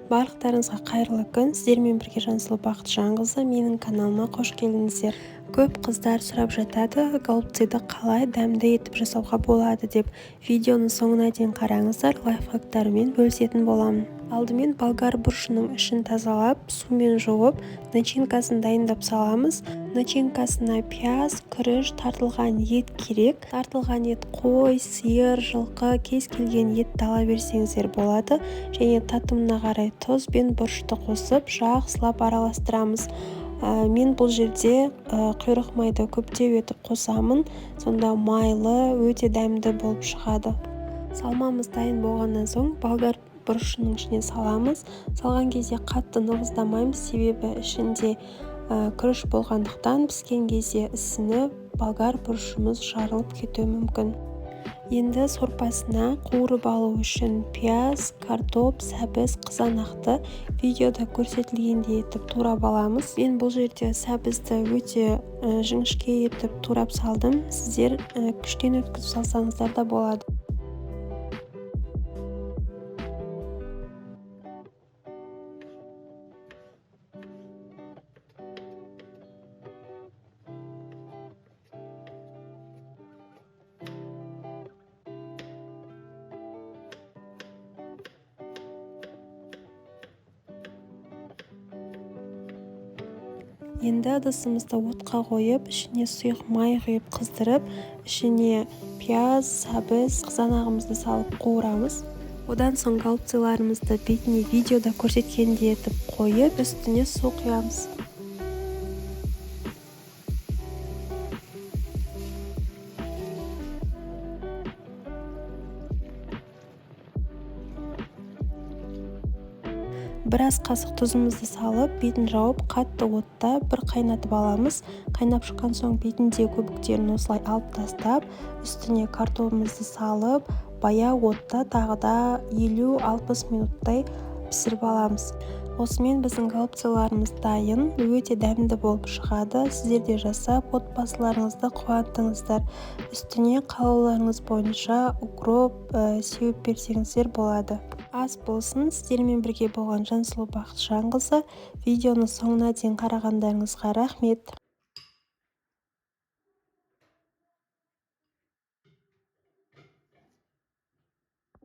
Барлықтарыңызға қайырлы күн. Сіздермен бірге Жансұлу Бақытжанқызы. Менің каналыма қош келдіңіздер. Көп қыздар сұрап жатады, голубцайды қалай дәмді етіп жасауға болады деп. Видеоның соңына дейін қараңыздар, лайфхактарымен бөлісетін боламын. Алдымен болгар бұрышының ішін тазалап, сумен жуып, начинкасын дайындап саламыз. Начинкасына пияз, күріш, тартылған ет керек. Тартылған ет қой, сиыр, жылқы, кез келген етті ала берсеңіздер болады. Және татымына қарай тұз бен бұрышты қосып, жақсылап араластырамыз. Мен бұл жерде құйрық майды көптеу етіп қосамын. Сонда майлы, өте дәмді болып шығады. Салмамыз дайын болғаннан соң болгар бұрышының ішіне саламыз. Салған кезде қатты нығыздамаймыз, себебі ішінде күріш болғандықтан піскен кезде ісініп, болгар бұрышымыз жарылып кетуі мүмкін. Енді сорпасына қуырып алу үшін пияз, картоп, сәбіз, қызанақты видеода көрсетілгендей етіп турап аламыз. Мен бұл жерде сәбізді өте жіңішке етіп турап салдым. Сіздер күштен өткізіп салсаңыздар да болады. Енді ыдысымызды отқа қойып, ішіне сұйық май құйып қыздырып, ішіне пияз, сәбіз, қызанағымызды салып қуырамыз. Одан соң голубцайларымызды бетіне видеода көрсеткендей етіп қойып, үстіне су құямыз. Біраз қасық тұзымызды салып, бетін жауып, қатты отта бір қайнатып аламыз. Қайнап шыққан соң бетінде көбіктерін осылай алып тастап, үстіне картопымызды салып, баяу отта тағы да 50-60 минуттай пісіріп аламыз. Осымен біздің голубцайларымыз дайын, өте дәмді болып шығады. Сіздер де жасап, отбасыларыңызды қуантыңыздар. Үстіне қалауларыңыз бойынша укроп сеуіп берсеңіздер болады. Ас болсын. Сіздермен бірге болған Жансұлу Бақытжанқызы. Видеоны соңына дейін қарағандарыңызға рахмет.